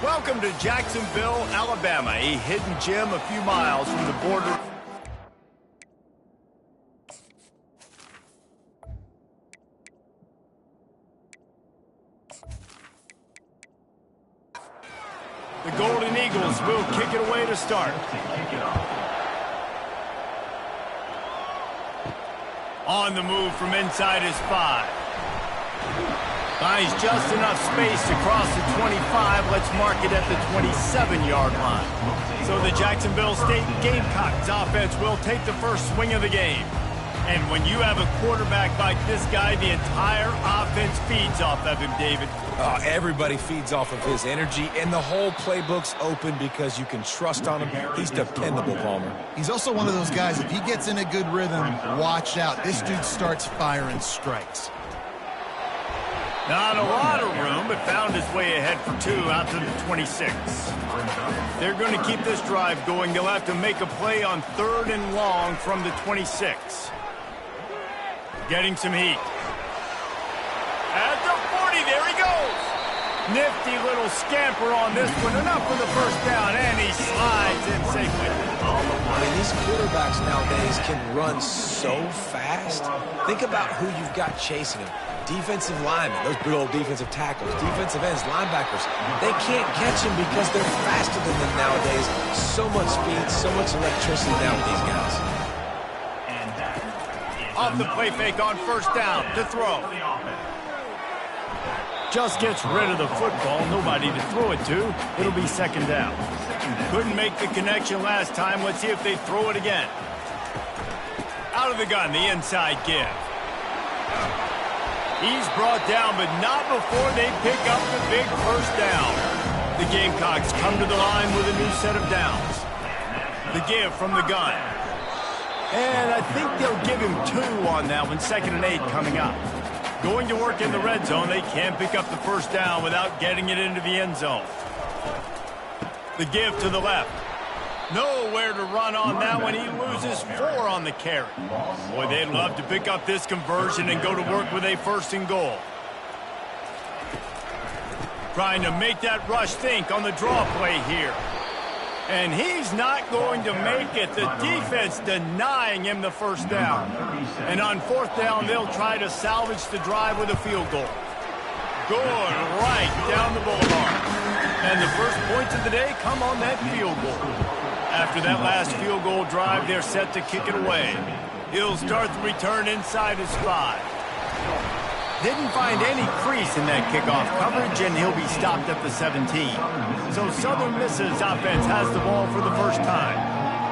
Welcome to Jacksonville, Alabama, a hidden gem a few miles from the border. The Golden Eagles will kick it away to start. On the move from inside his 5. Finds just enough space to cross the 25. Let's mark it at the 27-yard line. So the Jacksonville State Gamecocks offense will take the first swing of the game. And when you have a quarterback like this guy, the entire offense feeds off of him, David. Everybody feeds off of his energy, and the whole playbook's open because you can trust on him. He's dependable, Palmer. He's also one of those guys, if he gets in a good rhythm, watch out. This dude starts firing strikes. Not a lot of room, but found his way ahead for 2 out to the 26. They're going to keep this drive going. They'll have to make a play on 3rd and long from the 26. Getting some heat. At the 40, there he goes. Nifty little scamper on this one. Enough for the first down, and he slides in safely. I mean, these quarterbacks nowadays can run so fast. Think about who you've got chasing him. Defensive linemen, those big old defensive tackles, defensive ends, linebackers. They can't catch him because they're faster than them nowadays. So much speed, so much electricity now with these guys. Off the play fake on 1st down to throw. Just gets rid of the football. Nobody to throw it to. It'll be 2nd down. Couldn't make the connection last time. Let's see if they throw it again. Out of the gun, the inside give. He's brought down, but not before they pick up the big 1st down. The Gamecocks come to the line with a new set of downs. The give from the gun. And I think they'll give him 2 on that one. 2nd and 8 coming up. Going to work in the red zone. They can't pick up the 1st down without getting it into the end zone. The give to the left. Nowhere to run on that one. He loses 4 on the carry. Boy, they'd love to pick up this conversion and go to work with a 1st and goal. Trying to make that rush think on the draw play here. And he's not going to make it. The defense denying him the 1st down. And on 4th down, they'll try to salvage the drive with a field goal. Going right down the boulevard. And the first points of the day come on that field goal. After that last field goal drive, they're set to kick it away. He'll start the return inside his 5. Didn't find any crease in that kickoff coverage, and he'll be stopped at the 17. So Southern Miss's offense has the ball for the first time.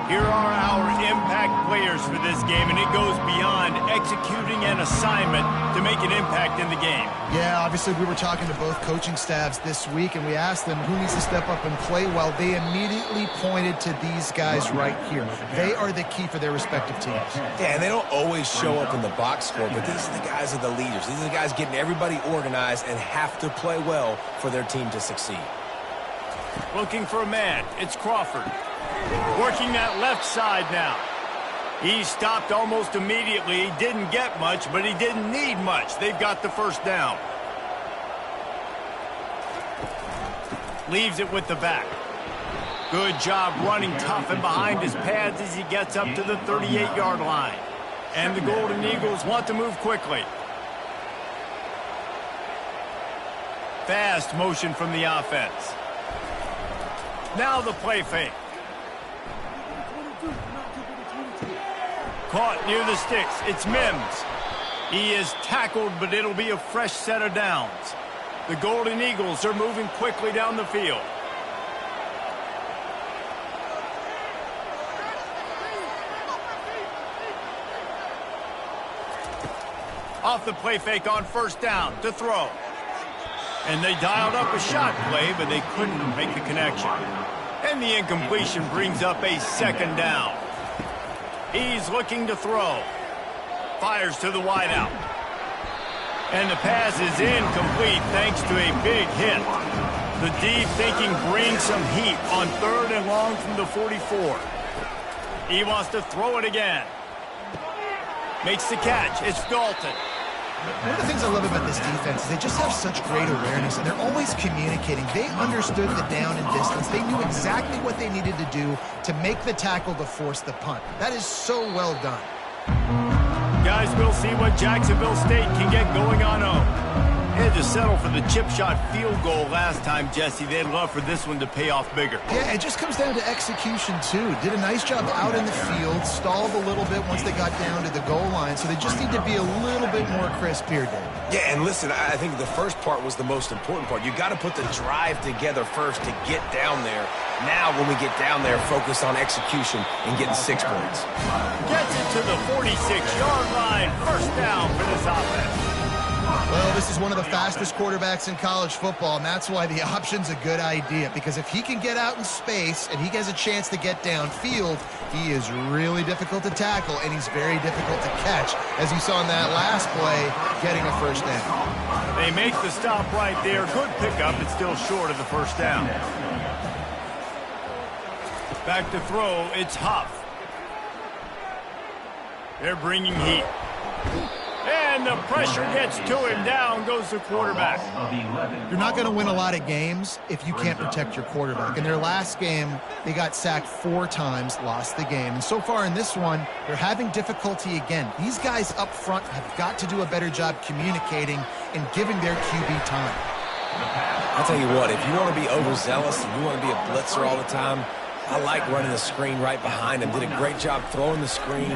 Here are our impact players for this game, and it goes beyond executing an assignment to make an impact in the game. Yeah, obviously we were talking to both coaching staffs this week, and we asked them who needs to step up and play well. They immediately pointed to these guys right here. They are the key for their respective teams. Yeah, and they don't always show up in the box score, but these are the guys that are the leaders. These are the guys getting everybody organized and have to play well for their team to succeed. Looking for a man. It's Crawford. Working that left side now. He stopped almost immediately. He didn't get much, but he didn't need much. They've got the 1st down. Leaves it with the back. Good job running tough and behind his pads as he gets up to the 38-yard line. And the Golden Eagles want to move quickly. Fast motion from the offense. Now the play fake. Caught near the sticks. It's Mims. He is tackled, but it'll be a fresh set of downs. The Golden Eagles are moving quickly down the field. Off the play fake on 1st down to throw. And they dialed up a shot play, but they couldn't make the connection. And the incompletion brings up a 2nd down. He's looking to throw. Fires to the wideout. And the pass is incomplete thanks to a big hit. The deep thinking brings some heat on 3rd and long from the 44. He wants to throw it again. Makes the catch. It's Dalton. One of the things I love about this defense is they just have such great awareness, and they're always communicating. They understood the down and distance. They knew exactly what they needed to do to make the tackle to force the punt. That is so well done. Guys, we'll see what Jacksonville State can get going on home. Had to settle for the chip shot field goal last time, Jesse. They'd love for this one to pay off bigger. Yeah, it just comes down to execution, too. Did a nice job out in the field, stalled a little bit once they got down to the goal line, so they just need to be a little bit more crisp here, Dave. Yeah, and listen, I think the first part was the most important part. You got to put the drive together first to get down there. Now, when we get down there, focus on execution and getting 6 points. Gets it to the 46-yard line. First down for this offense. Well, this is one of the fastest quarterbacks in college football, and that's why the option's a good idea, because if he can get out in space and he has a chance to get downfield, he is really difficult to tackle, and he's very difficult to catch, as you saw in that last play, getting a first down. They make the stop right there. Good pickup. It's still short of the first down. Back to throw. It's Huff. They're bringing heat. And the pressure gets to him. Down goes the quarterback. You're not going to win a lot of games if you can't protect your quarterback. In their last game, they got sacked 4 times, lost the game. And so far in this one, they're having difficulty again. These guys up front have got to do a better job communicating and giving their QB time. I'll tell you what, if you want to be overzealous and you want to be a blitzer all the time, I like running the screen right behind him. Did a great job throwing the screen.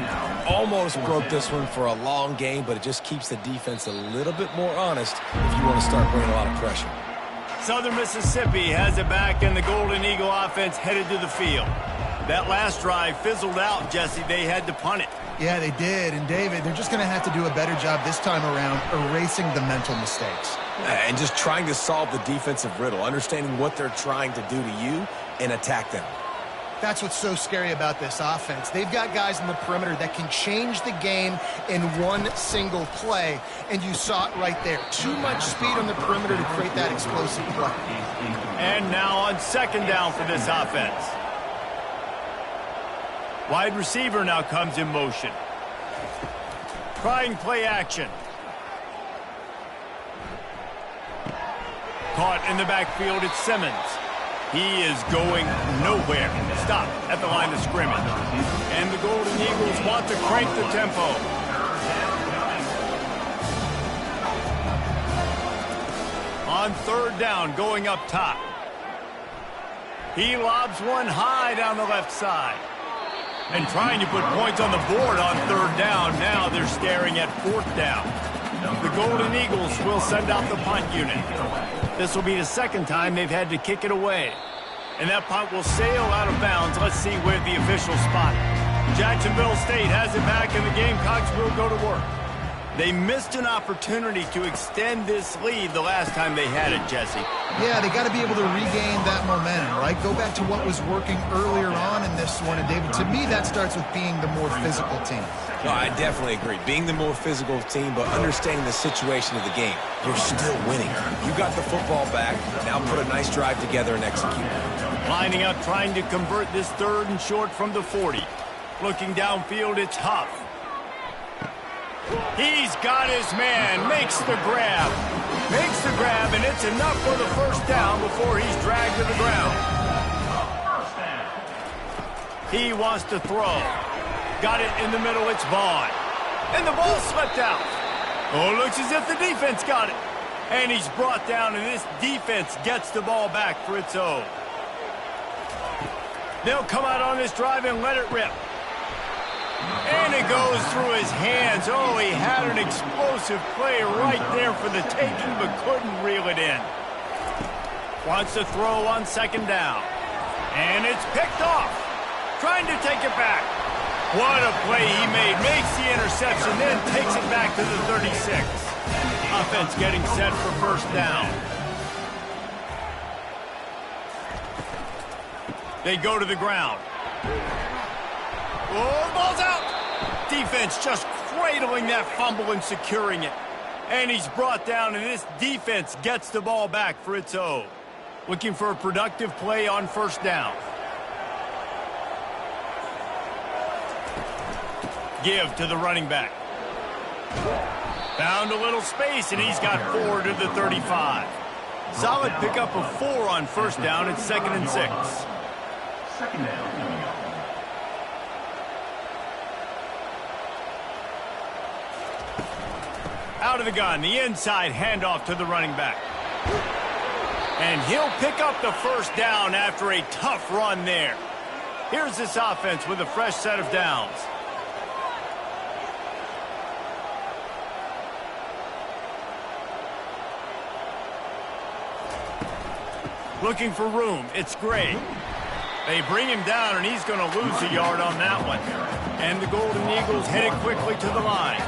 Almost broke this one for a long game, but it just keeps the defense a little bit more honest if you want to start bringing a lot of pressure. Southern Mississippi has it back, and the Golden Eagle offense headed to the field. That last drive fizzled out, Jesse. They had to punt it. Yeah, they did. And, David, they're just going to have to do a better job this time around erasing the mental mistakes. And just trying to solve the defensive riddle, understanding what they're trying to do to you and attack them. That's what's so scary about this offense. They've got guys in the perimeter that can change the game in one single play, and you saw it right there. Too much speed on the perimeter to create that explosive play. And now on second down for this offense. Wide receiver now comes in motion. Trying play action. Caught in the backfield, it's Simmons. He is going nowhere. Stop at the line of scrimmage. And the Golden Eagles want to crank the tempo. On third down, going up top. He lobs one high down the left side. And trying to put points on the board on third down. Now they're staring at fourth down. The Golden Eagles will send out the punt unit. This will be the second time they've had to kick it away. And that punt will sail out of bounds. Let's see where the officials spot it. Jacksonville State has it back, and the Gamecocks will go to work. They missed an opportunity to extend this lead the last time they had it, Jesse. Yeah, they got to be able to regain that momentum, right? Go back to what was working earlier on in this one. And, David, to me, that starts with being the more physical team. No, I definitely agree. Being the more physical team, but understanding the situation of the game. You're still winning. You got the football back. Now put a nice drive together and execute. Lining up, trying to convert this third and short from the 40. Looking downfield, it's Huff. He's got his man, makes the grab. Makes the grab, and it's enough for the first down before he's dragged to the ground. He wants to throw. Got it in the middle, it's Vaughn. And the ball slipped out. Oh, it looks as if the defense got it. And he's brought down, and this defense gets the ball back for its own. They'll come out on this drive and let it rip. And it goes through his hands. Oh, he had an explosive play right there for the taking, but couldn't reel it in. Wants to throw on second down. And it's picked off. Trying to take it back. What a play he made. Makes the interception, then takes it back to the 36. Offense getting set for first down. They go to the ground. Oh, ball's out. Defense just cradling that fumble and securing it. And he's brought down, and this defense gets the ball back for its own. Looking for a productive play on first down. Give to the running back. Found a little space, and he's got 4 to the 35. Solid pickup of 4 on first down. It's 2nd and 6. Second down. Out of the gun, the inside handoff to the running back. And he'll pick up the first down after a tough run there. Here's this offense with a fresh set of downs. Looking for room. It's Gray. They bring him down, and he's going to lose a yard on that one. And the Golden Eagles headed quickly to the line.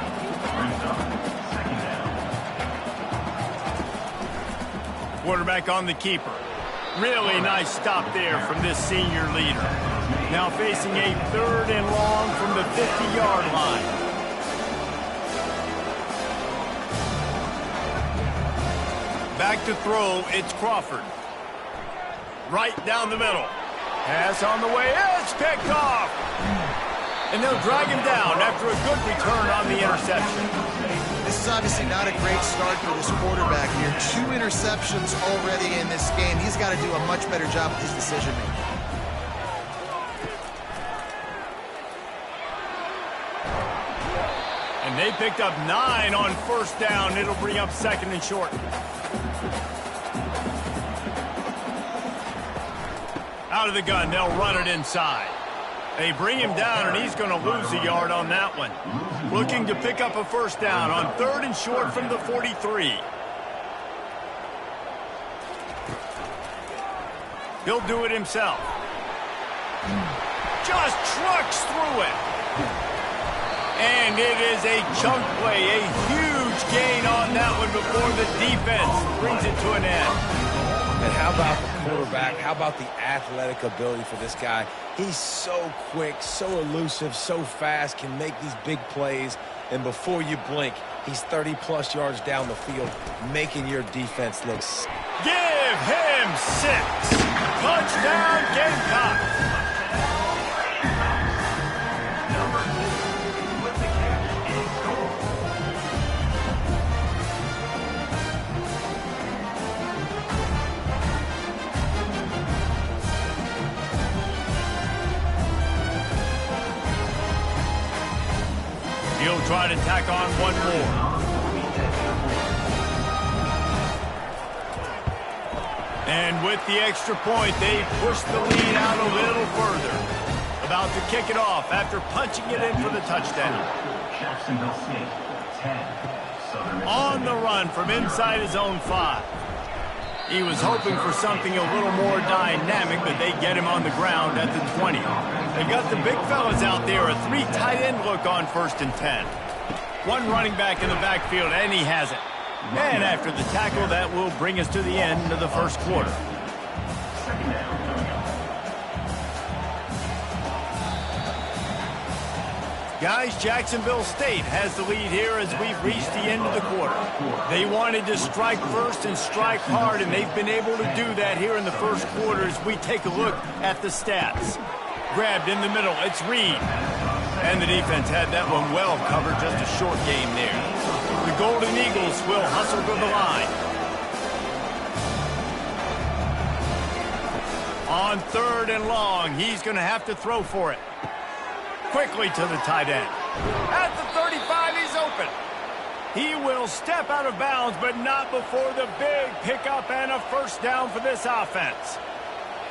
Quarterback on the keeper. Really nice stop there from this senior leader. Now facing a 3rd and long from the 50-yard line. Back to throw, it's Crawford. Right down the middle. Pass on the way, it's picked off. And they'll drag him down after a good return on the interception. This is obviously not a great start for this quarterback here. 2 interceptions already in this game. He's got to do a much better job with his decision-making. And they picked up 9 on first down. It'll bring up 2nd and short. Out of the gun, they'll run it inside. They bring him down, and he's going to lose a yard on that one. Looking to pick up a first down on 3rd and short from the 43. He'll do it himself. Just trucks through it. And it is a chunk play, a huge gain on that one before the defense brings it to an end. And how about the quarterback? How about the athletic ability for this guy? He's so quick, so elusive, so fast, can make these big plays. And before you blink, he's 30-plus yards down the field, making your defense look sick. Give him 6. Touchdown, Gamecocks. He'll try to tack on one more. And with the extra point, they push the lead out a little further. About to kick it off after punching it in for the touchdown. Jacksonville State, 10. On the run from inside his own 5. He was hoping for something a little more dynamic, but they get him on the ground at the 20. They got the big fellas out there, a 3 tight end look on 1st and 10. 1 running back in the backfield, and he has it. And after the tackle, that will bring us to the end of the first quarter. Guys, Jacksonville State has the lead here as we've reached the end of the quarter. They wanted to strike first and strike hard, and they've been able to do that here in the first quarter as we take a look at the stats. Grabbed in the middle, it's Reed. And the defense had that one well covered, just a short game there. The Golden Eagles will hustle to the line. On 3rd and long, he's going to have to throw for it. Quickly to the tight end. At the 35, he's open. He will step out of bounds, but not before the big pickup and a first down for this offense.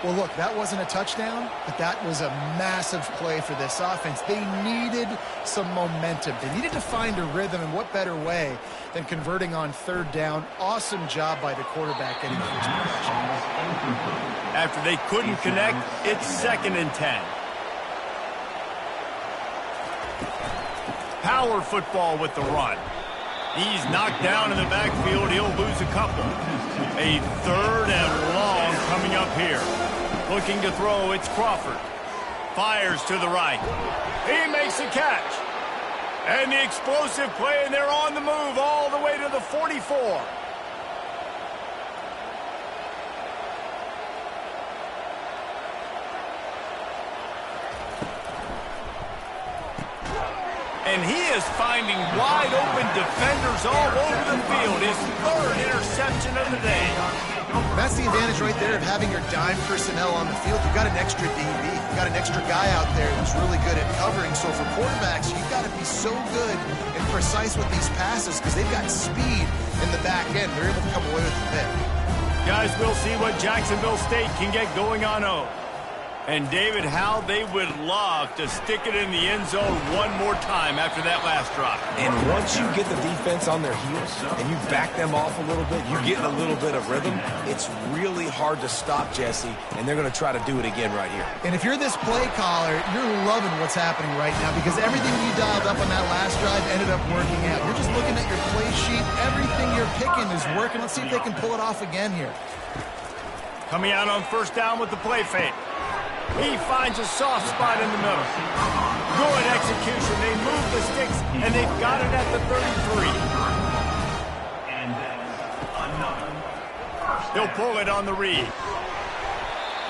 Well, look, that wasn't a touchdown, but that was a massive play for this offense. They needed some momentum. They needed to find a rhythm, and what better way than converting on 3rd down. Awesome job by the quarterback getting the first possession. After they couldn't connect, it's 2nd and 10. Power football with the run. He's knocked down in the backfield. He'll lose a couple. A 3rd and long coming up here. Looking to throw, it's Crawford. Fires to the right. He makes a catch. And the explosive play, and they're on the move all the way to the 44. And he is finding wide open defenders all over the field. His third interception of the day. That's the advantage right there of having your dime personnel on the field. You've got an extra DB. You've got an extra guy out there who's really good at covering. So for quarterbacks, you've got to be so good and precise with these passes because they've got speed in the back end. They're able to come away with the pick. Guys, we'll see what Jacksonville State can get going on O. And David, how they would love to stick it in the end zone one more time after that last drive. And once you get the defense on their heels and you back them off a little bit, you get a little bit of rhythm, it's really hard to stop, Jesse, and they're going to try to do it again right here. And if you're this play caller, you're loving what's happening right now because everything you dialed up on that last drive ended up working out. You're just looking at your play sheet. Everything you're picking is working. Let's see if they can pull it off again here. Coming out on first down with the play fake. He finds a soft spot in the middle. Good execution. They move the sticks, and they've got it at the 33. And then another first He'll pull it on the read.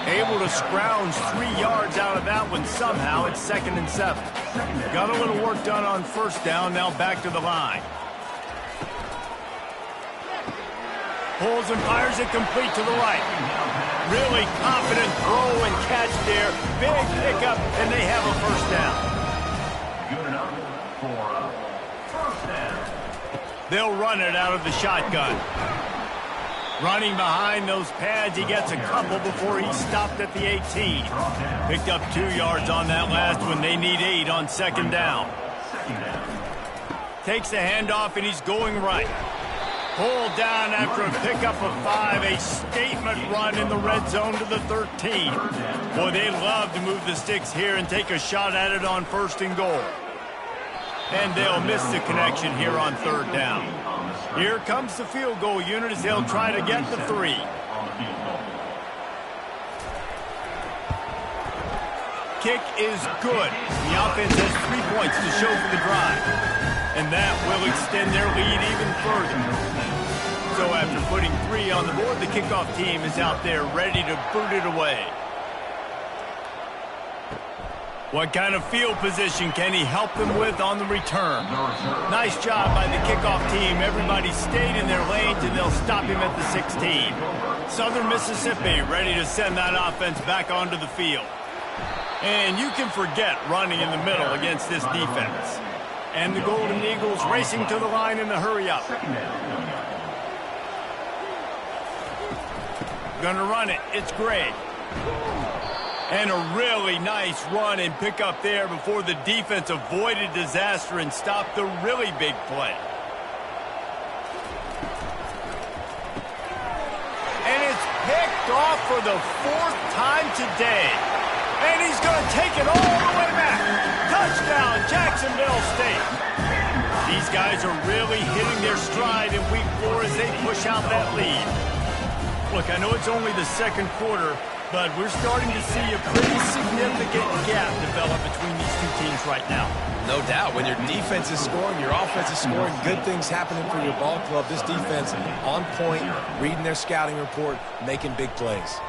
Able to scrounge 3 yards out of that one somehow. It's 2nd and 7. Got a little work done on first down. Now back to the line. Pulls and fires it complete to the right. Really confident throw and catch there. Big pickup, and they have a first down. good enough for a first down. They'll run it out of the shotgun. Running behind those pads, he gets a couple before he stopped at the 18. Picked up 2 yards on that last one. They need 8 on second down. Takes the handoff, and he's going right. Pulled down after a pickup of 5, a statement run in the red zone to the 13. Boy, they love to move the sticks here and take a shot at it on 1st and goal. And they'll miss the connection here on 3rd down. Here comes the field goal unit as they'll try to get the 3. Kick is good. The offense has 3 points to show for the drive. And that will extend their lead even further. So after putting 3 on the board, the kickoff team is out there ready to boot it away. What kind of field position can he help them with on the return? Nice job by the kickoff team. Everybody stayed in their lanes, and they'll stop him at the 16. Southern Mississippi ready to send that offense back onto the field. And you can forget running in the middle against this defense. And the Golden Eagles racing to the line in the hurry-up. Gonna run it. It's great. And a really nice run and pick up there before the defense avoided disaster and stopped the really big play. And it's picked off for the 4th time today. And he's going to take it all the way back. Touchdown, Jacksonville State. These guys are really hitting their stride in week 4 as they push out that lead. Look, I know it's only the 2nd quarter, but we're starting to see a pretty significant gap develop between these two teams right now. No doubt. When your defense is scoring, your offense is scoring, good things happening for your ball club. This defense on point, reading their scouting report, making big plays.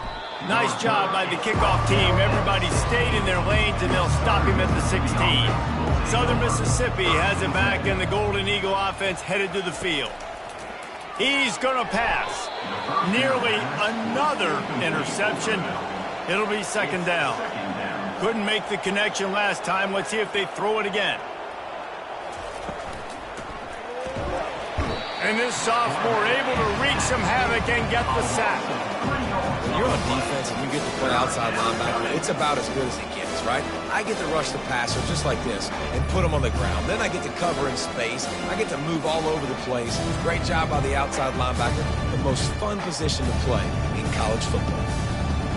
Nice job by the kickoff team. Everybody stayed in their lanes, and they'll stop him at the 16. Southern Mississippi has it back, and the Golden Eagle offense headed to the field. He's going to pass. Nearly another interception. It'll be 2nd down. Couldn't make the connection last time. Let's see if they throw it again. And this sophomore able to wreak some havoc and get the sack. When you're on defense and you get to play outside linebacker, it's about as good as it gets, right? I get to rush the passer just like this and put him on the ground. Then I get to cover in space. I get to move all over the place. Great job by the outside linebacker. The most fun position to play in college football.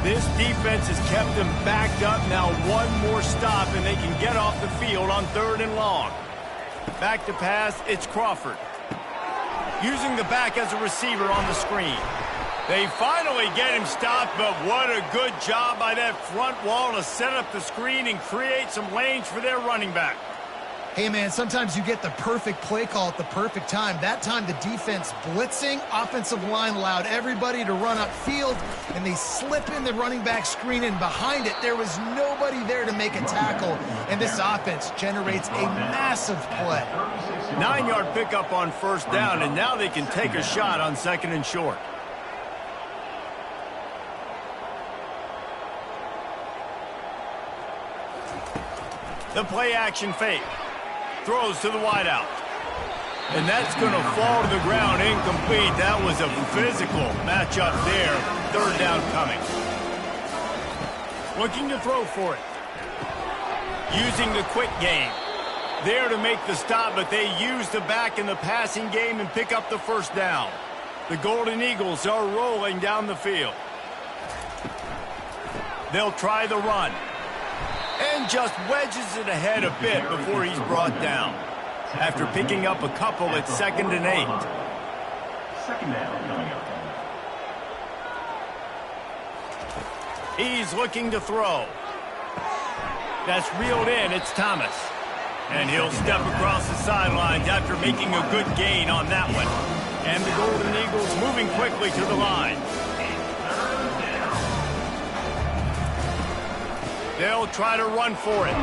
This defense has kept them backed up. Now one more stop, and they can get off the field on 3rd and long. Back to pass, it's Crawford. Using the back as a receiver on the screen. They finally get him stopped, but what a good job by that front wall to set up the screen and create some lanes for their running back. Hey, man, sometimes you get the perfect play call at the perfect time. That time, the defense blitzing, offensive line allowed everybody to run upfield, and they slip in the running back screen, and behind it, there was nobody there to make a tackle, and this offense generates a massive play. 9-yard pickup on first down, and now they can take a shot on 2nd and short. The play action fake. Throws to the wideout. And that's going to fall to the ground incomplete. That was a physical matchup there. 3rd down coming. Looking to throw for it. Using the quick game. There to make the stop, but they use the back in the passing game and pick up the first down. The Golden Eagles are rolling down the field. They'll try the run. And just wedges it ahead a bit before he's brought down. After picking up a couple at 2nd and 8. 2nd down coming up. He's looking to throw. That's reeled in. It's Thomas. And he'll step across the sidelines after making a good gain on that one. And the Golden Eagles moving quickly to the line. They'll try to run for it.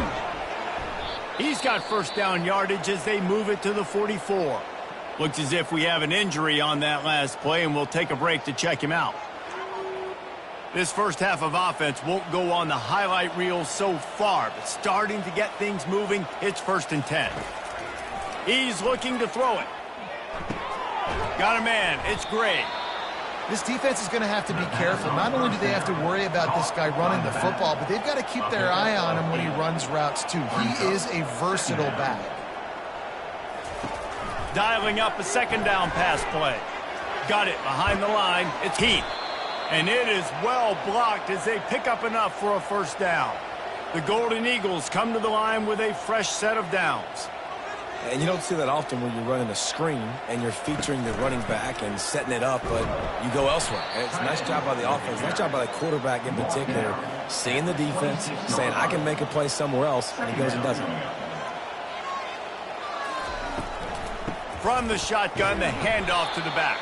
He's got first down yardage as they move it to the 44. Looks as if we have an injury on that last play, and we'll take a break to check him out. This first half of offense won't go on the highlight reel so far, but starting to get things moving, it's 1st and 10. He's looking to throw it. Got a man. It's Gray. This defense is going to have to be careful. Not only do they have to worry about this guy running the football, but they've got to keep their eye on him when he runs routes, too. He is a versatile back. Dialing up a 2nd down pass play. Got it behind the line. It's Heath. And it is well blocked as they pick up enough for a first down. The Golden Eagles come to the line with a fresh set of downs. And you don't see that often when you're running a screen and you're featuring the running back and setting it up, but you go elsewhere. And it's a nice job by the offense, nice job by the quarterback in particular, seeing the defense, saying, I can make a play somewhere else, and he goes and does it. From the shotgun, the handoff to the back.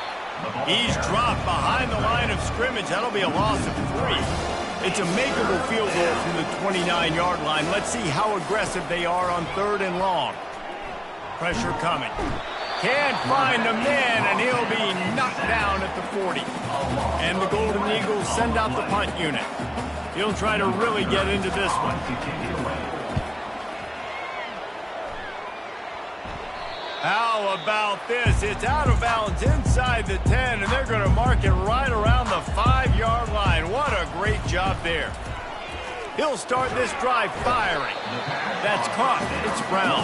He's dropped behind the line of scrimmage. That'll be a loss of 3. It's a makeable field goal from the 29-yard line. Let's see how aggressive they are on 3rd and long. Pressure coming. Can't find a man, and he'll be knocked down at the 40. And the Golden Eagles send out the punt unit. He'll try to really get into this one. How about this? It's out of bounds inside the 10, and they're going to mark it right around the 5-yard line. What a great job there. He'll start this drive firing. That's caught. It's Brown.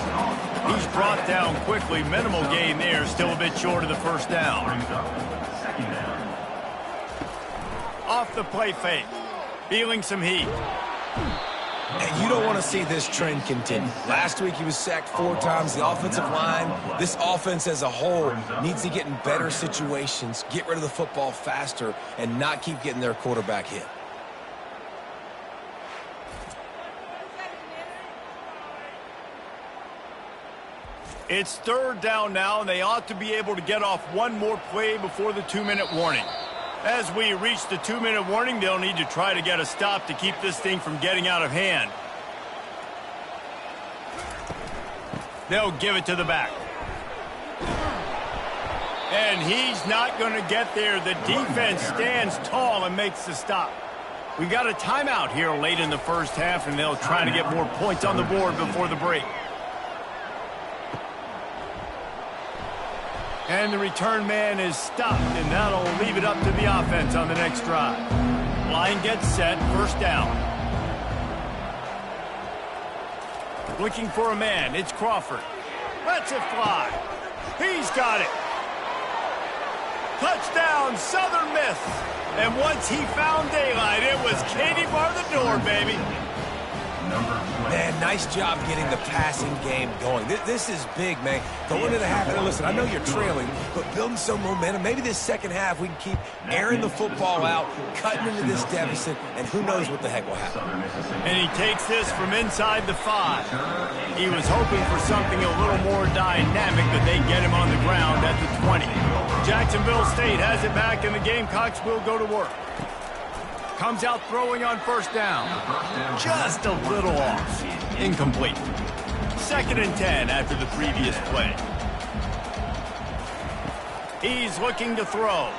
He's brought down quickly. Minimal gain there. Still a bit short of the first down. Off the play fake. Feeling some heat. And you don't want to see this trend continue. Last week he was sacked 4 times. The offensive line, this offense as a whole, needs to get in better situations, get rid of the football faster, and not keep getting their quarterback hit. It's 3rd down now, and they ought to be able to get off one more play before the 2-minute warning. As we reach the 2-minute warning, they'll need to try to get a stop to keep this thing from getting out of hand. They'll give it to the back. And he's not going to get there. The defense stands tall and makes the stop. We got a timeout here late in the first half, and they'll try to get more points on the board before the break. And the return man is stopped, and that'll leave it up to the offense on the next drive. Line gets set, first down. Looking for a man, it's Crawford. Lets it fly. He's got it. Touchdown, Southern Miss. And once he found daylight, it was Katie bar the door, baby. Man, nice job getting the passing game going. This is big, man. Going into the half, and listen, I know you're trailing, but building some momentum. Maybe this second half we can keep airing the football out, cutting into this deficit, and who knows what the heck will happen. And he takes this from inside the 5. He was hoping for something a little more dynamic, but they get him on the ground at the 20. Jacksonville State has it back, and the Gamecocks will go to work. Comes out throwing on first down. Just a little off. Incomplete. 2nd and 10 after the previous play. He's looking to throw.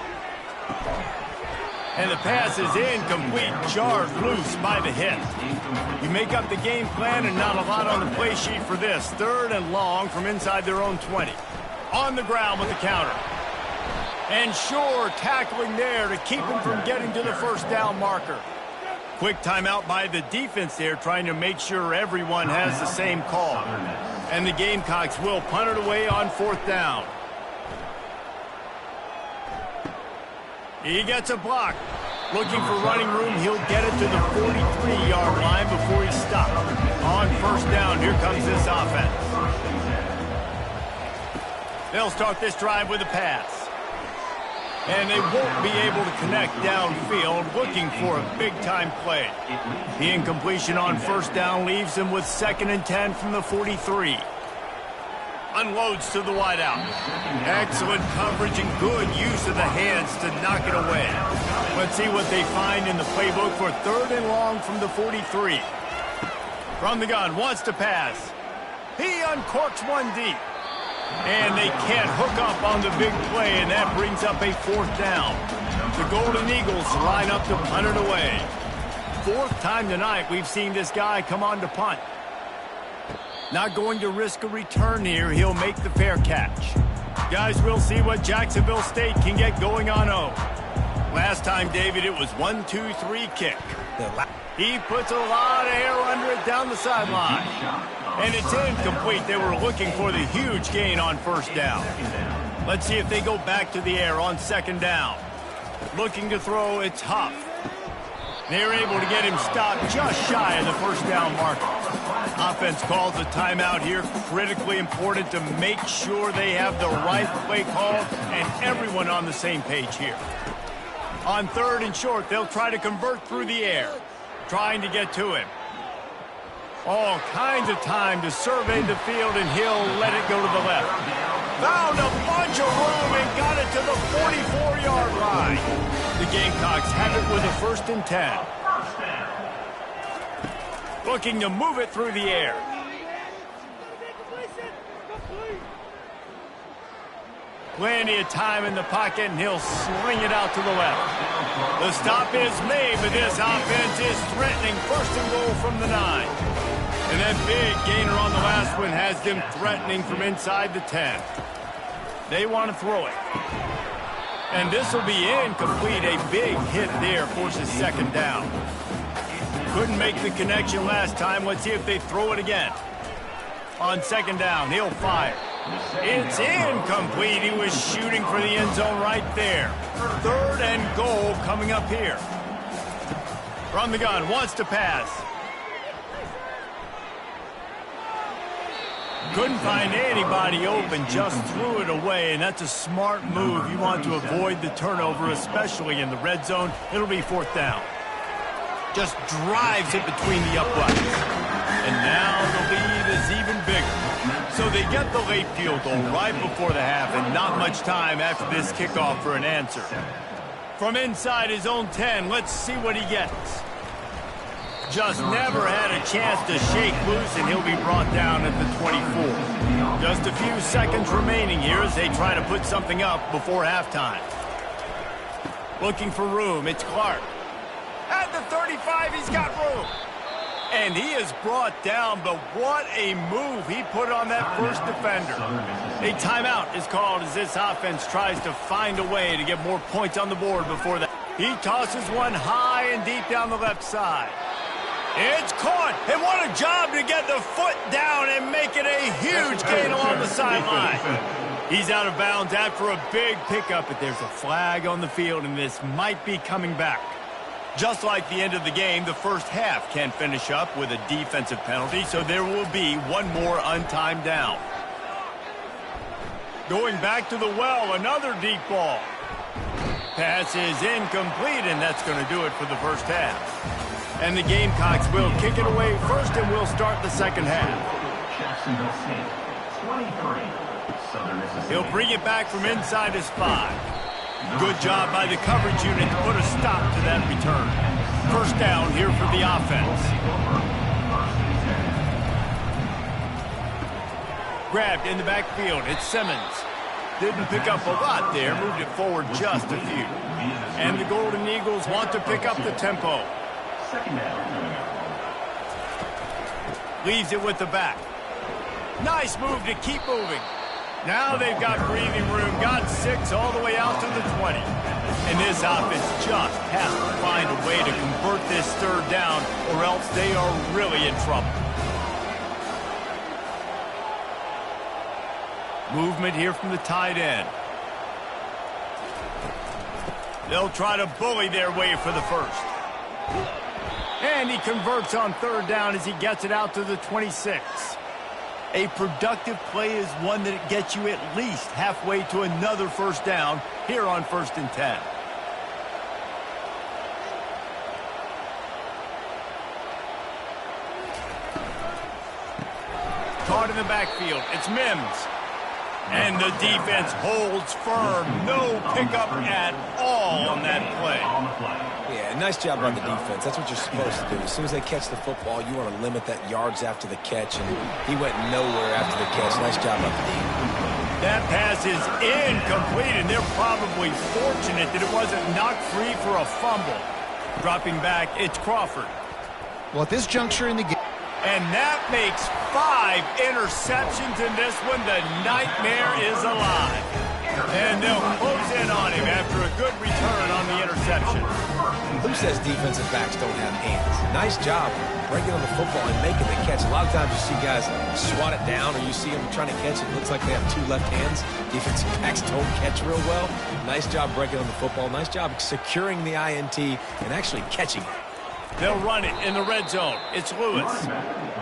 And the pass is incomplete, jarred loose by the hit. You make up the game plan and not a lot on the play sheet for this. 3rd and long from inside their own 20. On the ground with the counter. And Shore tackling there to keep him from getting to the first down marker. Quick timeout by the defense there, trying to make sure everyone has the same call. And the Gamecocks will punt it away on 4th down. He gets a block. Looking for running room, he'll get it to the 43-yard line before he stops. On 1st down, here comes this offense. They'll start this drive with a pass. And they won't be able to connect downfield, looking for a big-time play. The incompletion on 1st down leaves him with 2nd and 10 from the 43. Unloads to the wideout. Excellent coverage and good use of the hands to knock it away. Let's see what they find in the playbook for 3rd and long from the 43. From the gun, wants to pass. He uncorks one deep. And they can't hook up on the big play, and that brings up a 4th down. The Golden Eagles line up to punt it away. 4th time tonight we've seen this guy come on to punt. Not going to risk a return here. He'll make the fair catch. Guys, we'll see what Jacksonville State can get going on O. Last time, David, it was 1-2-3 kick. He puts a lot of air under it down the sideline. And it's incomplete. They were looking for the huge gain on 1st down. Let's see if they go back to the air on 2nd down. Looking to throw, it's Huff. They're able to get him stopped just shy of the 1st down marker. Offense calls a timeout here. Critically important to make sure they have the right play call and everyone on the same page here. On 3rd and short, they'll try to convert through the air. Trying to get to him. All kinds of time to survey the field, and he'll let it go to the left. Found a bunch of room and got it to the 44-yard line. The Gamecocks have it with a 1st and 10. Looking to move it through the air. Plenty of time in the pocket, and he'll sling it out to the left. The stop is made, but this offense is threatening 1st and goal from the 9. And that big gainer on the last one has them threatening from inside the 10. They want to throw it. And this will be incomplete. A big hit there forces 2nd down. Couldn't make the connection last time. Let's see if they throw it again. On 2nd down, he'll fire. It's incomplete. He was shooting for the end zone right there. 3rd and goal coming up here. From the gun, wants to pass. Couldn't find anybody open, just threw it away, and that's a smart move. You want to avoid the turnover, especially in the red zone. It'll be 4th down. Just drives it between the uprights. And now the lead is even bigger. So they get the late field goal right before the half, and not much time after this kickoff for an answer. From inside his own 10, let's see what he gets. Just never had a chance to shake loose, and he'll be brought down at the 24. Just a few seconds remaining here as they try to put something up before halftime. Looking for room, it's Clark. At the 35, he's got room. And he is brought down, but what a move he put on that first defender. A timeout is called as this offense tries to find a way to get more points on the board before that. He tosses one high and deep down the left side. It's caught, and what a job to get the foot down and make it a huge gain along the sideline. He's out of bounds after a big pickup, but there's a flag on the field, and this might be coming back. Just like the end of the game, the first half can finish up with a defensive penalty, so there will be one more untimed down. Going back to the well, another deep ball. Pass is incomplete, and that's going to do it for the first half. And the Gamecocks will kick it away first, and we'll start the second half. Jacksonville State, 23. Southern Mississippi. He'll bring it back from inside his 5. Good job by the coverage unit to put a stop to that return. First down here for the offense. Grabbed in the backfield. It's Simmons. Didn't pick up a lot there. Moved it forward just a few. And the Golden Eagles want to pick up the tempo. Leaves it with the back. Nice move to keep moving. Now they've got breathing room. Got 6 all the way out to the 20. And this offense just has to find a way to convert this third down, or else they are really in trouble. Movement here from the tight end. They'll try to bully their way for the first. And he converts on third down as he gets it out to the 26. A productive play is one that gets you at least halfway to another first down here on 1st and 10. Caught in the backfield. It's Mims. And the defense holds firm. No pickup at all on that play. Yeah, nice job on the defense. That's what you're supposed to do. As soon as they catch the football, you want to limit that yards after the catch, and he went nowhere after the catch. Nice job on the defense. That pass is incomplete, and they're probably fortunate that it wasn't knocked free for a fumble. Dropping back, it's Crawford. Well, at this juncture in the game, and that makes 5 interceptions in this one. The nightmare is alive. And they'll close in on him after a good return on the interception. Who says defensive backs don't have hands? Nice job breaking on the football and making the catch. A lot of times you see guys swat it down, or you see them trying to catch it. It looks like they have 2 left hands. Defensive backs don't catch real well. Nice job breaking on the football. Nice job securing the INT and actually catching it. They'll run it in the red zone. It's Lewis.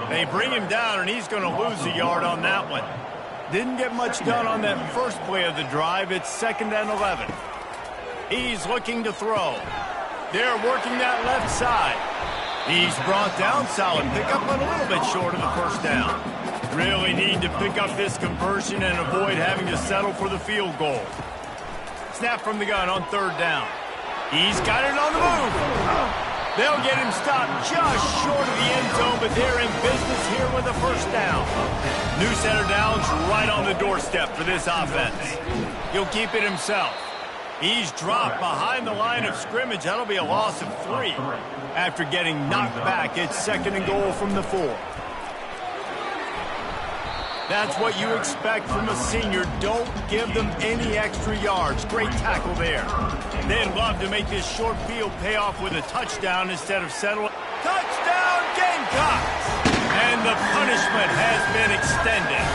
They bring him down, and he's going to lose a yard on that one. Didn't get much done on that first play of the drive. It's 2nd and 11. He's looking to throw. They're working that left side. He's brought down. Solid pickup, but a little bit short of the first down. Really need to pick up this conversion and avoid having to settle for the field goal. Snap from the gun on 3rd down. He's got it on the move. They'll get him stopped just short of the end zone, but they're in business here with a first down. New set of downs right on the doorstep for this offense. He'll keep it himself. He's dropped behind the line of scrimmage. That'll be a loss of 3. After getting knocked back, it's 2nd and goal from the 4. That's what you expect from a senior. Don't give them any extra yards. Great tackle there. They'd love to make this short field pay off with a touchdown instead of settling. Touchdown, Gamecocks! And the punishment has been extended.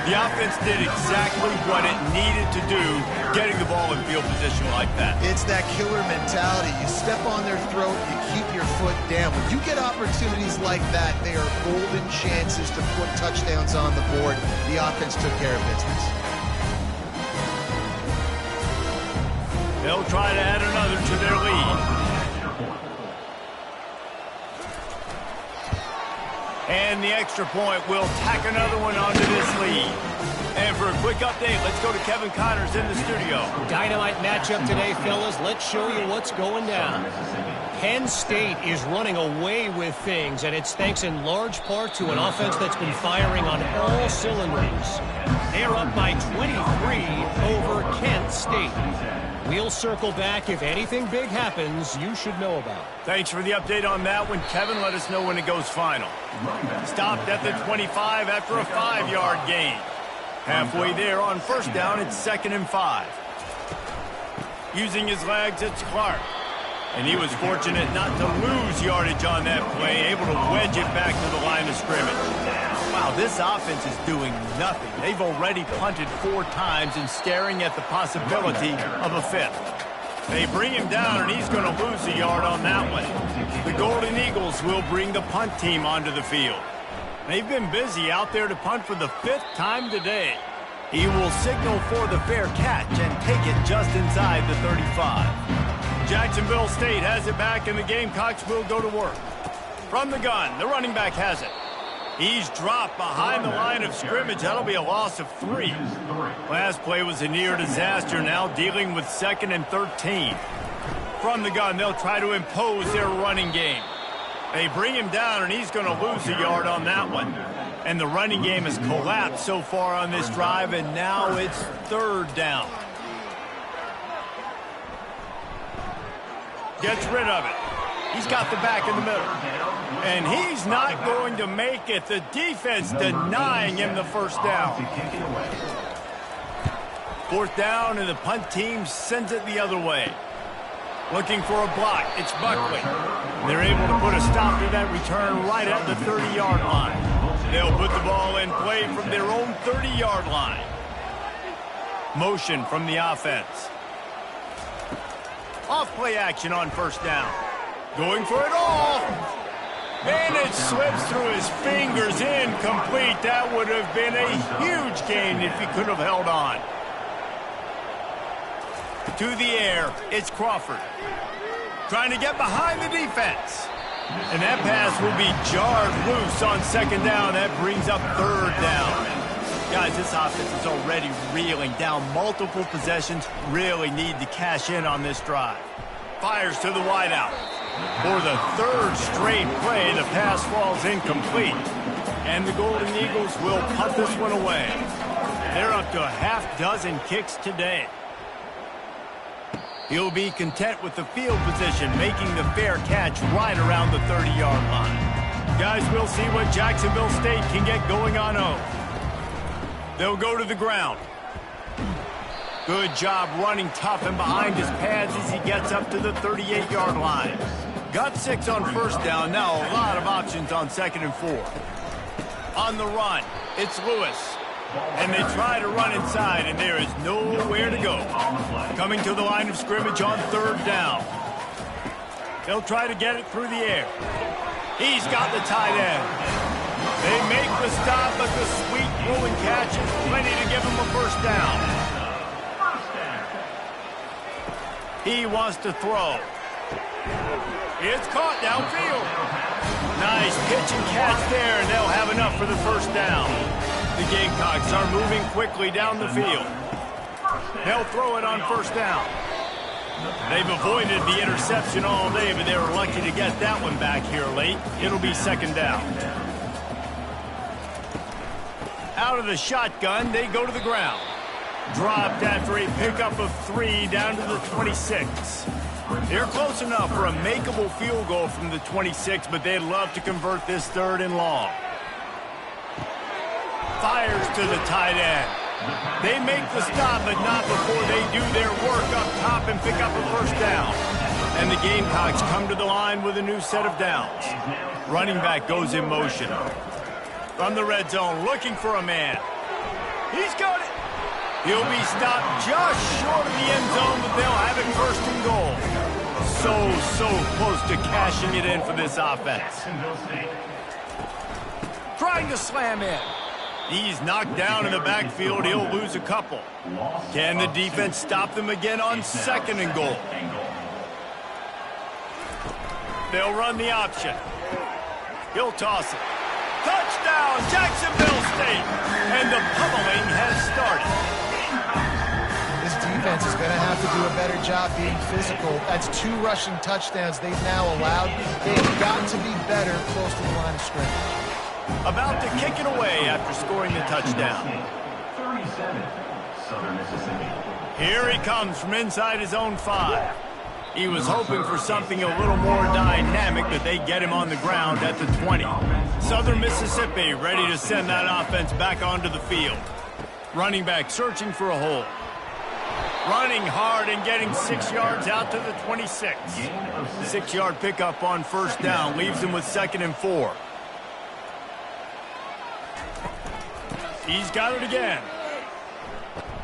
The offense did exactly what it needed to do, getting the ball in field position like that. it's that killer mentality. You step on their throat, you keep your foot down. When you get opportunities like that, they are golden chances to put touchdowns on the board. The offense took care of business. They'll try to add another to their lead. And the extra point will tack another one onto this lead. And for a quick update, let's go to Kevin Connors in the studio. Dynamite matchup today, fellas. Let's show you what's going down. Penn State is running away with things, and it's thanks in large part to an offense that's been firing on all cylinders. They're up by 23 over Kent State. We'll circle back. If anything big happens, you should know about. Thanks for the update on that one, Kevin. Let us know when it goes final. Stopped at the 25 after a 5-yard gain. Halfway there on first down, it's 2nd and 5. Using his legs, it's Clark. And he was fortunate not to lose yardage on that play, able to wedge it back to the line of scrimmage. Wow, this offense is doing nothing. They've already punted 4 times and staring at the possibility of a 5th. They bring him down, and he's going to lose a yard on that one. The Golden Eagles will bring the punt team onto the field. They've been busy out there to punt for the 5th time today. He will signal for the fair catch and take it just inside the 35. Jacksonville State has it back, and the Gamecocks will go to work. From the gun, the running back has it. He's dropped behind the line of scrimmage. That'll be a loss of 3. Last play was a near disaster, now dealing with 2nd and 13. From the gun, they'll try to impose their running game. They bring him down, and he's going to lose a yard on that one. And the running game has collapsed so far on this drive, and now it's 3rd down. Gets rid of it. He's got the back in the middle. And he's not going to make it. The defense denying him the 1st down. 4th down, and the punt team sends it the other way. Looking for a block. It's Buckley. They're able to put a stop to that return right at the 30-yard line. They'll put the ball in play from their own 30-yard line. Motion from the offense. Off play action on 1st down. Going for it all. And it slips through his fingers, incomplete. That would have been a huge gain if he could have held on. To the air, it's Crawford. Trying to get behind the defense. And that pass will be jarred loose on 2nd down. That brings up 3rd down. Guys, this offense is already reeling down multiple possessions. Really need to cash in on this drive. Fires to the wideout. For the 3rd straight play, the pass falls incomplete. And the Golden Eagles will punt this one away. They're up to a half-dozen kicks today. He'll be content with the field position, making the fair catch right around the 30-yard line. Guys, we'll see what Jacksonville State can get going on O. They'll go to the ground. Good job running tough and behind his pads as he gets up to the 38-yard line. Got 6 on 1st down. Now a lot of options on 2nd and 4. On the run, it's Lewis. And they try to run inside, and there is nowhere to go. Coming to the line of scrimmage on 3rd down. They'll try to get it through the air. He's got the tight end. They make the stop, but the sweet rolling catch is plenty to give him a 1st down. He wants to throw. It's caught downfield. Nice pitch and catch there, and they'll have enough for the 1st down. The Gamecocks are moving quickly down the field. They'll throw it on 1st down. They've avoided the interception all day, but they were lucky to get that one back here late. It'll be 2nd down. Out of the shotgun, they go to the ground. Dropped after a pickup of 3 down to the 26. They're close enough for a makeable field goal from the 26, but they'd love to convert this 3rd and long. Fires to the tight end. They make the stop, but not before they do their work up top and pick up a 1st down. And the Gamecocks come to the line with a new set of downs. Running back goes in motion. From the red zone, looking for a man. He's got it. He'll be stopped just short of the end zone, but they'll have it 1st and goal. So close to cashing it in for this offense. Trying to slam in. He's knocked down in the backfield. He'll lose a couple. Can the defense stop them again on 2nd and goal? They'll run the option. He'll toss it. Touchdown, Jacksonville State! And the pummeling has started. This defense is going to have to do a better job being physical. That's 2 rushing touchdowns they've now allowed. They've got to be better close to the line of scrimmage. About to kick it away after scoring the touchdown. 37, Southern Mississippi. Here he comes from inside his own 5. He was hoping for something a little more dynamic, but they get him on the ground at the 20. Southern Mississippi ready to send that offense back onto the field. Running back searching for a hole. Running hard and getting 6 yards out to the 26. 6-yard pickup on 1st down leaves him with 2nd and 4. He's got it again.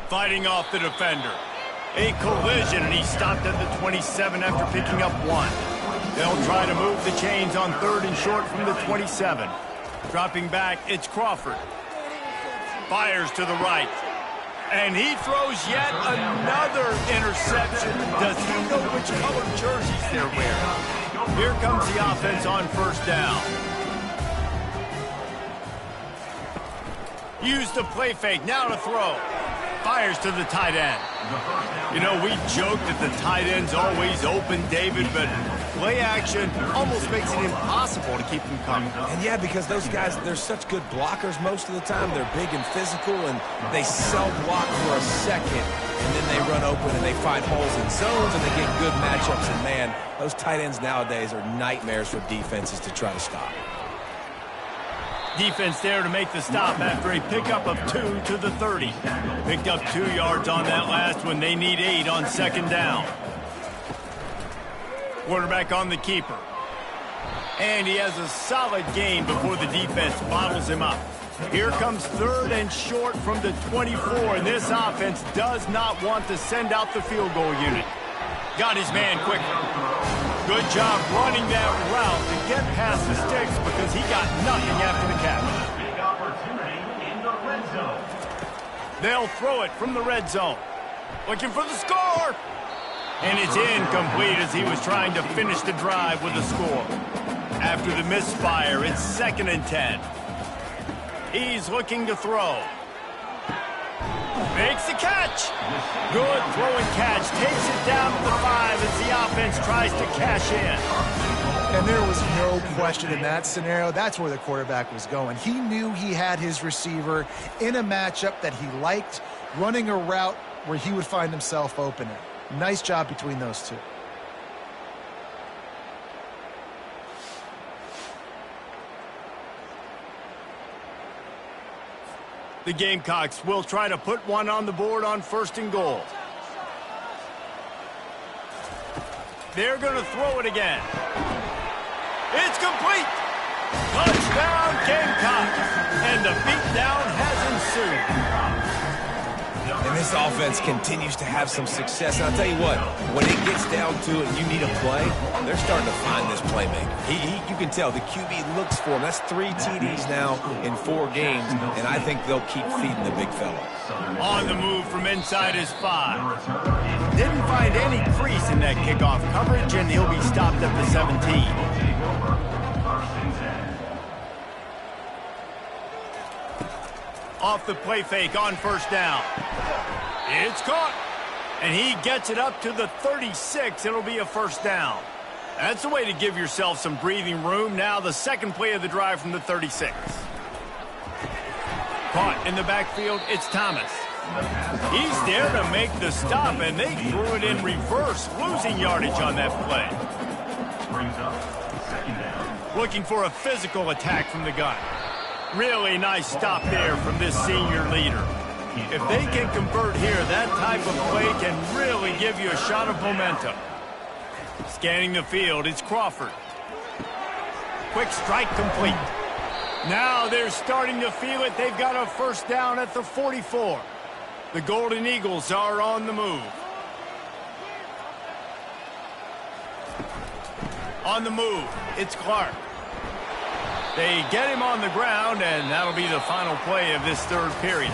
Fighting off the defender. A collision, and he's stopped at the 27 after picking up 1. They'll try to move the chains on 3rd and short from the 27. Dropping back, it's Crawford. Fires to the right. And he throws yet another interception. Does he know which color jerseys they're wearing? Here comes the offense on 1st down. Use the play fake, now to throw. Fires to the tight end. You know, we joked that the tight end's always open, David, but play action almost makes it impossible to keep them coming. And yeah, because those guys, they're such good blockers most of the time. They're big and physical, and they self-block for a second, and then they run open and they find holes in zones, and they get good matchups. And man, those tight ends nowadays are nightmares for defenses to try to stop. Defense there to make the stop after a pickup of 2 to the 30. Picked up 2 yards on that last one. They need 8 on 2nd down. Quarterback on the keeper. And he has a solid gain before the defense bottles him up. Here comes 3rd and short from the 24, and this offense does not want to send out the field goal unit. Got his man quickly. Good job running that route to get past the sticks because he got nothing after the catch. Big opportunity in the red zone. They'll throw it from the red zone. Looking for the score. And it's incomplete as he was trying to finish the drive with a score. After the misfire, it's 2nd and 10. He's looking to throw. Makes the catch. Good throw and catch. Takes it down to the 5 as the offense tries to cash in. And there was no question in that scenario. That's where the quarterback was going. He knew he had his receiver in a matchup that he liked, running a route where he would find himself open. Nice job between those two. The Gamecocks will try to put one on the board on 1st and goal. They're going to throw it again. It's complete. Touchdown, Gamecocks. And the beatdown has ensued. And this offense continues to have some success. And I'll tell you what, when it gets down to it and you need a play, they're starting to find this playmaker. You can tell the QB looks for him. That's 3 TDs now in 4 games, and I think they'll keep feeding the big fella. On the move from inside his 5. Didn't find any crease in that kickoff coverage, and he'll be stopped at the 17. Off the play fake on 1st down. It's caught. And he gets it up to the 36. It'll be a 1st down. That's a way to give yourself some breathing room. Now the 2nd play of the drive from the 36. Caught in the backfield, it's Thomas. He's there to make the stop, and they threw it in reverse, losing yardage on that play. Looking for a physical attack from the gun. Really nice stop there from this senior leader. If they can convert here, that type of play can really give you a shot of momentum. Scanning the field, it's Crawford. Quick strike complete. Now they're starting to feel it. They've got a 1st down at the 44. The Golden Eagles are on the move. On the move, it's Clark. They get him on the ground, and that'll be the final play of this 3rd period.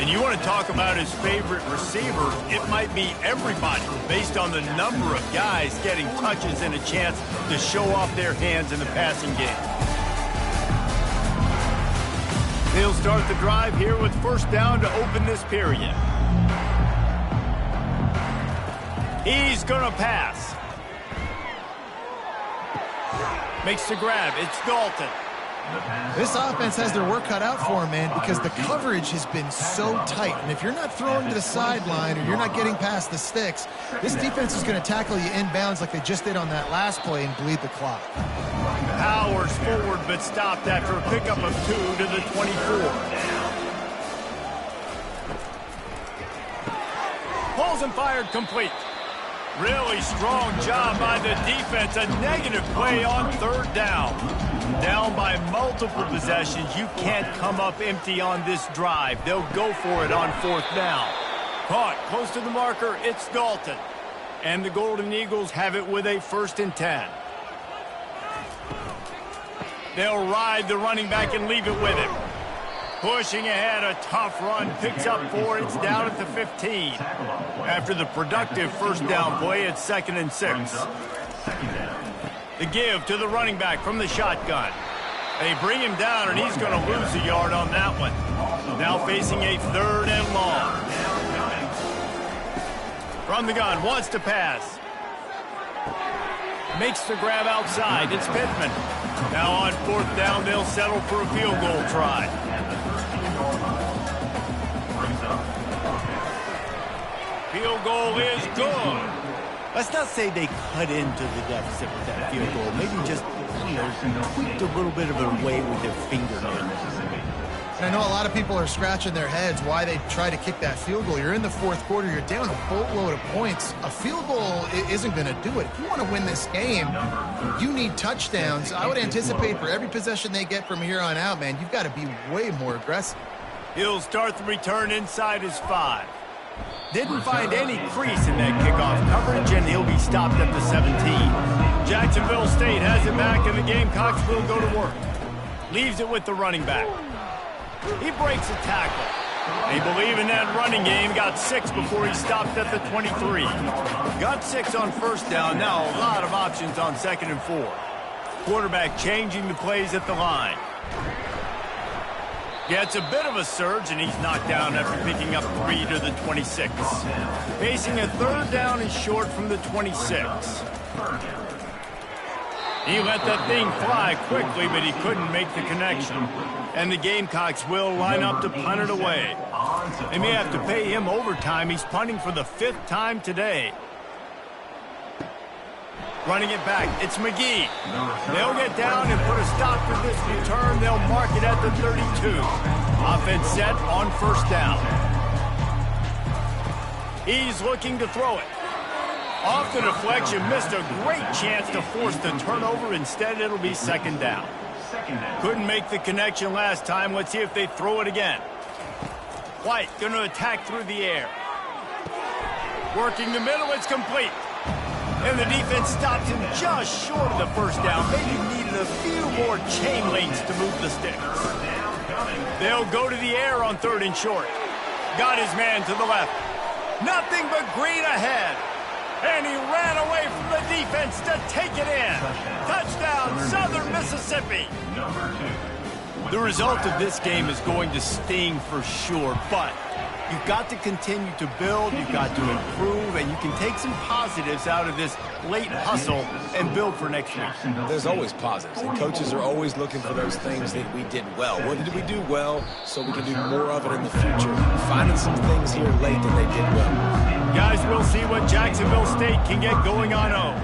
And you want to talk about his favorite receiver, it might be everybody based on the number of guys getting touches and a chance to show off their hands in the passing game. They'll start the drive here with 1st down to open this period. He's going to pass. Makes the grab. It's Dalton. This offense has their work cut out for them, man, because the coverage has been so tight. And if you're not throwing to the sideline or you're not getting past the sticks, this defense is going to tackle you inbounds like they just did on that last play and bleed the clock. Powers forward, but stopped after a pickup of 2 to the 24. Pulls and fired complete. Really strong job by the defense. A negative play on 3rd down. Down by multiple possessions. You can't come up empty on this drive. They'll go for it on 4th down. Caught close to the marker, it's Dalton. And the Golden Eagles have it with a 1st and 10. They'll ride the running back and leave it with him. Pushing ahead, a tough run, picks up 4, it's down at the 15. After the productive 1st down play, it's 2nd and 6. The give to the running back from the shotgun. They bring him down, and he's going to lose a yard on that one. Now facing a 3rd and long. From the gun, wants to pass. Makes the grab outside. It's Pittman. Now on 4th down, they'll settle for a field goal try. Field goal is good. Let's not say they cut into the deficit with that field goal. Maybe just, tweaked a little bit of it away with their fingernail. And I know a lot of people are scratching their heads why they try to kick that field goal. You're in the 4th quarter. You're down a boatload of points. A field goal isn't going to do it. If you want to win this game, you need touchdowns. I would anticipate for every possession they get from here on out, man, you've got to be way more aggressive. He'll start the return inside his 5. Didn't find any crease in that kickoff coverage, and he'll be stopped at the 17. Jacksonville State has it back, and the Gamecocks will go to work. Leaves it with the running back. He breaks a tackle. They believe in that running game. Got 6 before he stopped at the 23. Got 6 on 1st down. Now a lot of options on 2nd and 4. Quarterback changing the plays at the line. Gets a bit of a surge, and he's knocked down after picking up 3 to the 26. Facing a 3rd down and short from the 26. He let that thing fly quickly, but he couldn't make the connection. And the Gamecocks will line up to punt it away. They may have to pay him overtime. He's punting for the 5th time today. Running it back, it's McGee. They'll get down and put a stop to this return. They'll mark it at the 32. Offense set on 1st down. He's looking to throw it. Off the deflection, missed a great chance to force the turnover. Instead, it'll be 2nd down. Couldn't make the connection last time. Let's see if they throw it again. White going to attack through the air. Working the middle, it's complete. And the defense stops him just short of the 1st down. Maybe needed a few more chain links to move the sticks. They'll go to the air on 3rd and short. Got his man to the left. Nothing but green ahead. And he ran away from the defense to take it in. Touchdown, Southern Mississippi. The result of this game is going to sting for sure, but you've got to continue to build, you've got to improve, and you can take some positives out of this late hustle and build for next week. There's always positives, and coaches are always looking for those things that we did well. What did we do well so we can do more of it in the future? Finding some things here late that they did well. Guys, we'll see what Jacksonville State can get going on home.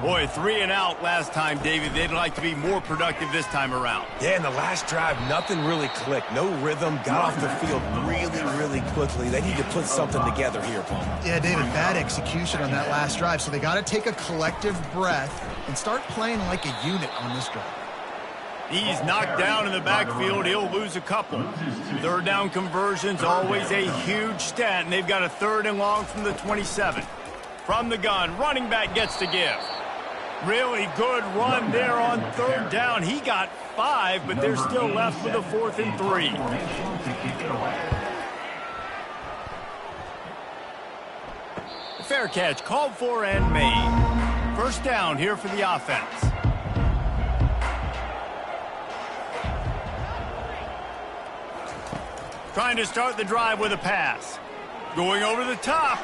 Boy, 3 and out last time, David. They'd like to be more productive this time around. Yeah, in the last drive, nothing really clicked. No rhythm. Got off the field really quickly. They need to put something together here, Paul. Yeah, David, bad execution on that last drive, so they got to take a collective breath and start playing like a unit on this drive. He's knocked down in the backfield. He'll lose a couple. 3rd down conversions, always a huge stat, and they've got a 3rd and long from the 27. From the gun, running back gets to give. Really good run there on 3rd down. He got 5, but they're still left with a 4th and 3. Fair catch called for and made. 1st down here for the offense. Trying to start the drive with a pass. Going over the top.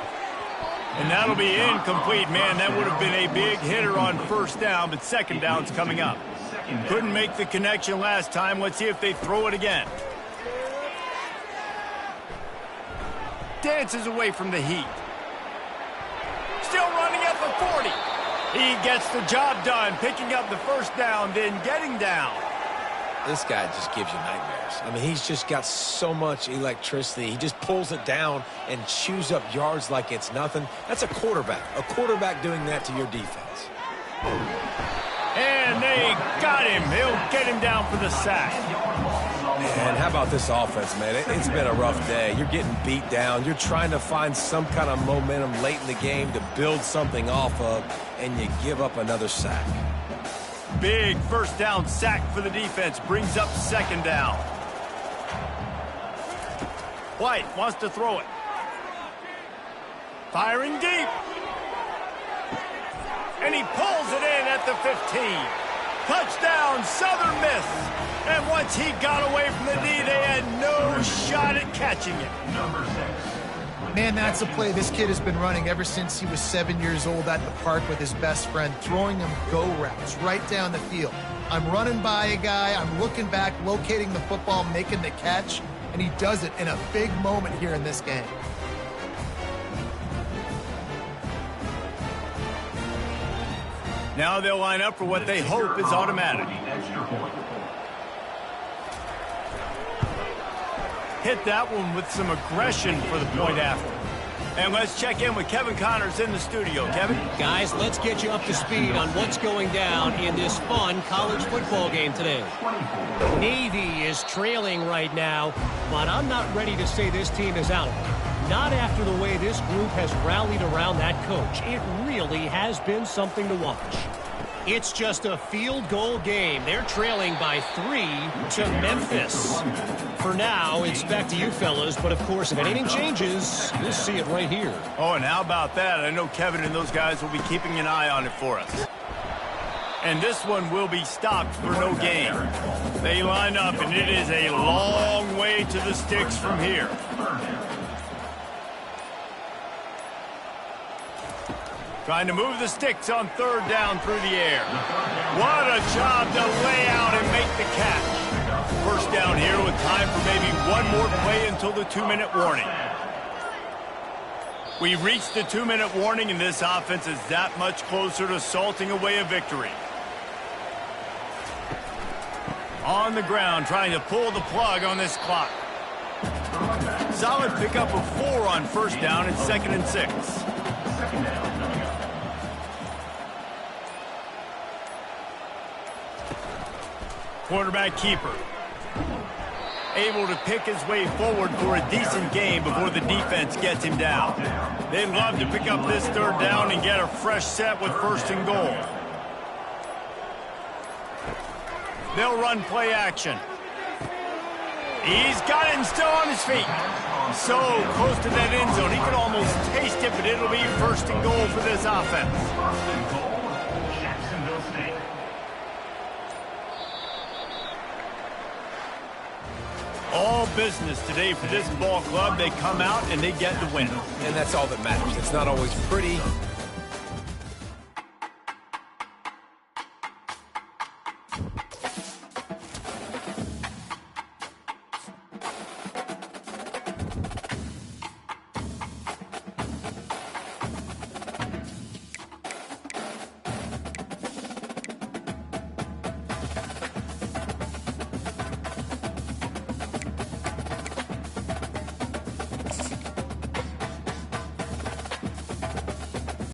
And that'll be incomplete. Man, that would have been a big hitter on 1st down, but 2nd down's coming up. Couldn't make the connection last time. Let's see if they throw it again. Dances away from the heat. Still running at the 40. He gets the job done, picking up the 1st down, then getting down. This guy just gives you nightmares. I mean, he's just got so much electricity. He just pulls it down and chews up yards like it's nothing. That's a quarterback. A quarterback doing that to your defense. And they got him. He'll get him down for the sack. And how about this offense, man? It's been a rough day. You're getting beat down. You're trying to find some kind of momentum late in the game to build something off of, and you give up another sack. Big first down sack for the defense. Brings up second down. White wants to throw it. Firing deep. And he pulls it in at the 15. Touchdown, Southern Miss. And once he got away from the knee, they had no shot at catching it. Number 6. Man, that's a play this kid has been running ever since he was 7 years old at the park with his best friend, throwing him go routes right down the field. I'm running by a guy, I'm looking back, locating the football, making the catch, and he does it in a big moment here in this game. Now they'll line up for what they hope is automatic. Hit that one with some aggression for the point after. And let's check in with Kevin Connors in the studio. Kevin? Guys, let's get you up to speed on what's going down in this fun college football game today. Navy is trailing right now, but I'm not ready to say this team is out. Not after the way this group has rallied around that coach. It really has been something to watch. It's just a field goal game. They're trailing by 3 to Memphis. For now, it's back to you fellas, but of course, if anything changes, you'll see it right here. Oh, and how about that? I know Kevin and those guys will be keeping an eye on it for us. And this one will be stopped for no gain. They line up, and it is a long way to the sticks from here. Trying to move the sticks on third down through the air. What a job to lay out and make the catch. First down here with time for maybe one more play until the 2-minute warning. We reached the 2-minute warning, and this offense is that much closer to salting away a victory. On the ground, trying to pull the plug on this clock. Solid pickup of 4 on first down and 2nd and 6. Quarterback keeper. Able to pick his way forward for a decent game before the defense gets him down. They'd love to pick up this third down and get a fresh set with 1st and goal. They'll run play action. He's got it and still on his feet. So close to that end zone. He could almost taste it, but it'll be 1st and goal for this offense. All business today for this ball club. They come out and they get the win. And that's all that matters. It's not always pretty,